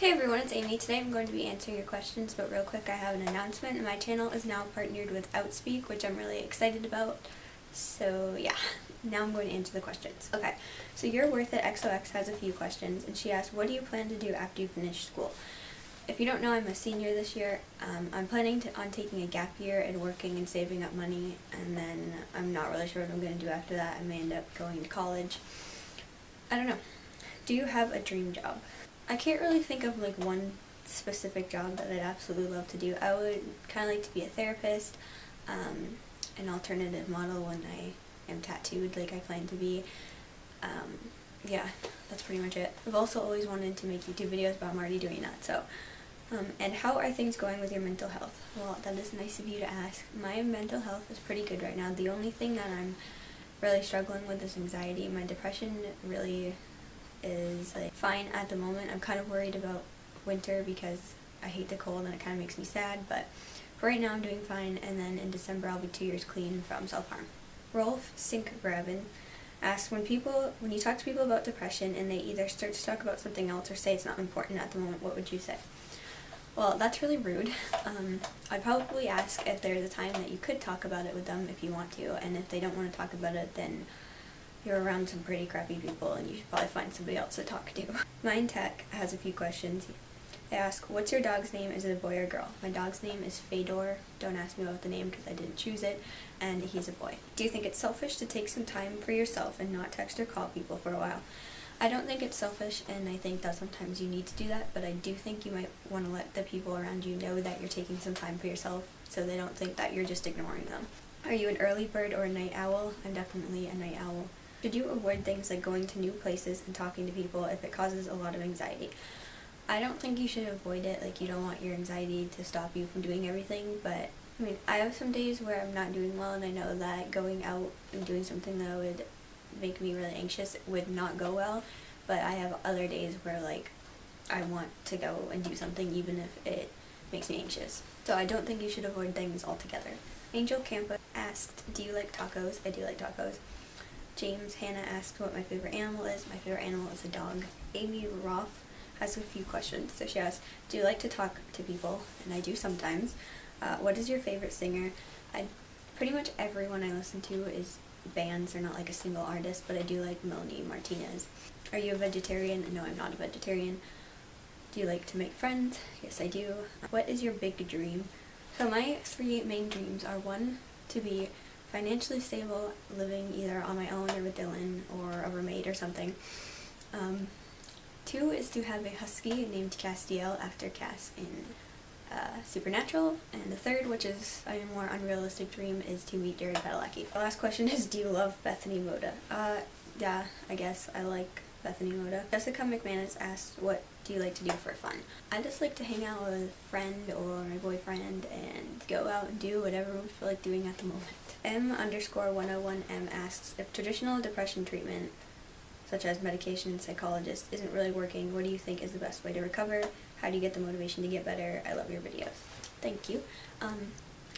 Hey everyone, it's Amy. Today I'm going to be answering your questions, but real quick I have an announcement. My channel is now partnered with Outspeak, which I'm really excited about. So yeah, now I'm going to answer the questions. Okay, so You're Worth It XOX has a few questions, and she asked, what do you plan to do after you finish school? If you don't know, I'm a senior this year. I'm planning on taking a gap year and working and saving up money, and then I'm not really sure what I'm going to do after that. I may end up going to college. I don't know. Do you have a dream job? I can't really think of like one specific job that I'd absolutely love to do. I would kind of like to be a therapist, an alternative model when I am tattooed like I plan to be. Yeah, that's pretty much it. I've also always wanted to make YouTube videos, but I'm already doing that, so. And how are things going with your mental health? Well, that is nice of you to ask. My mental health is pretty good right now. The only thing that I'm really struggling with is anxiety. My depression really is like fine at the moment. I'm kind of worried about winter because I hate the cold and it kind of makes me sad, but for right now I'm doing fine, and then in December I'll be 2 years clean from self-harm. Rolf Sinkgraven asks, when you talk to people about depression and they either start to talk about something else or say it's not important at the moment, what would you say? Well, that's really rude. I'd probably ask if there's a time that you could talk about it with them if you want to, and if they don't want to talk about it, then you're around some pretty crappy people and you should probably find somebody else to talk to. Mind Tech has a few questions. They ask, what's your dog's name? Is it a boy or girl? My dog's name is Fedor. Don't ask me about the name because I didn't choose it, and he's a boy. Do you think it's selfish to take some time for yourself and not text or call people for a while? I don't think it's selfish, and I think that sometimes you need to do that, but I do think you might want to let the people around you know that you're taking some time for yourself so they don't think that you're just ignoring them. Are you an early bird or a night owl? I'm definitely a night owl. Should you avoid things like going to new places and talking to people if it causes a lot of anxiety? I don't think you should avoid it. Like, you don't want your anxiety to stop you from doing everything, but I mean, I have some days where I'm not doing well, and I know that going out and doing something that would make me really anxious would not go well, but I have other days where like I want to go and do something even if it makes me anxious. So I don't think you should avoid things altogether. Angel Campa asked, do you like tacos? I do like tacos. James Hannah asked what my favorite animal is. My favorite animal is a dog. Amy Roth has a few questions. So she asked, do you like to talk to people? And I do sometimes. What is your favorite singer? Pretty much everyone I listen to is bands. They're not like a single artist, but I do like Melanie Martinez. Are you a vegetarian? No, I'm not a vegetarian. Do you like to make friends? Yes, I do. What is your big dream? So my 3 main dreams are: 1, to be financially stable, living either on my own or with Dylan or a roommate or something. 2 is to have a husky named Castiel after Cass in Supernatural. And the 3rd, which is a more unrealistic dream, is to meet Jared Padalecki. The last question is, do you love Bethany Moda? Yeah, I guess I like Bethany Moda. Jessica McManus asked, what do you like to do for fun? I just like to hang out with a friend or my boyfriend and go out and do whatever we feel like doing at the moment. M_101M asks, if traditional depression treatment, such as medication and psychologist, isn't really working, what do you think is the best way to recover? How do you get the motivation to get better? I love your videos. Thank you.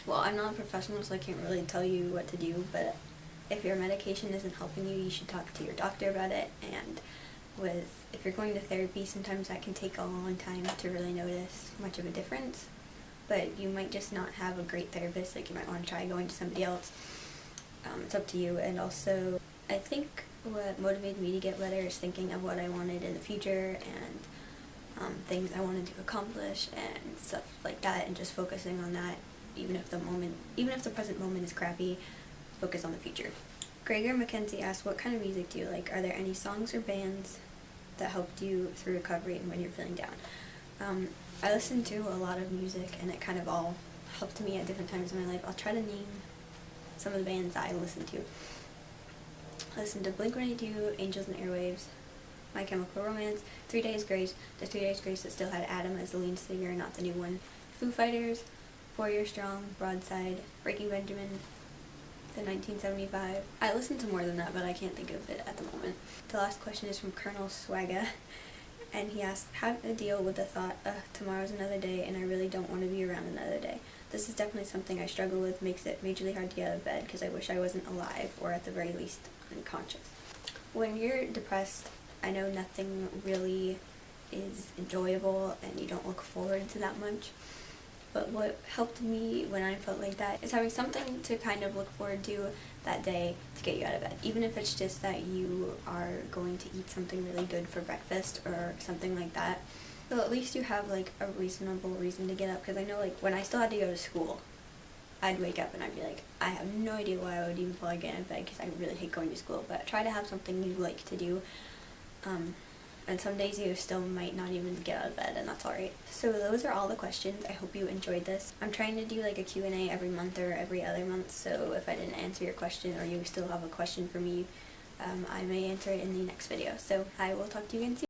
Well, I'm not a professional, so I can't really tell you what to do, but if your medication isn't helping you, you should talk to your doctor about it. And if you're going to therapy, sometimes that can take a long time to really notice much of a difference, but you might just not have a great therapist. Like, you might want to try going to somebody else. It's up to you. And also, I think what motivated me to get better is thinking of what I wanted in the future and things I wanted to accomplish and stuff like that, and just focusing on that. Even if the present moment is crappy, focus on the future. Gregor McKenzie asked, what kind of music do you like? Are there any songs or bands that helped you through recovery and when you're feeling down? I listen to a lot of music, and it kind of all helped me at different times in my life. I'll try to name some of the bands I listen to. I listen to Blink-182, Angels and Airwaves, My Chemical Romance, 3 Days Grace, the 3 Days Grace that still had Adam as the lead singer, not the new one, Foo Fighters, 4 Year Strong, Broadside, Breaking Benjamin, the 1975. I listen to more than that, but I can't think of it at the moment. The last question is from Colonel Swagga, and he asked, how to deal with the thought, tomorrow's another day and I really don't want to be around another day. This is definitely something I struggle with, makes it majorly hard to get out of bed because I wish I wasn't alive, or at the very least unconscious. When you're depressed, I know nothing really is enjoyable and you don't look forward to that much. But what helped me when I felt like that is having something to kind of look forward to that day to get you out of bed. Even if it's just that you are going to eat something really good for breakfast or something like that. So at least you have like a reasonable reason to get up, because I know like when I still had to go to school, I'd wake up and I'd be like, I have no idea why I would even feel like getting out of bed because I really hate going to school. But try to have something you like to do. And some days you still might not even get out of bed, and that's alright. So those are all the questions. I hope you enjoyed this. I'm trying to do like a Q&A every month or every other month, so if I didn't answer your question or you still have a question for me, I may answer it in the next video. So I will talk to you again soon.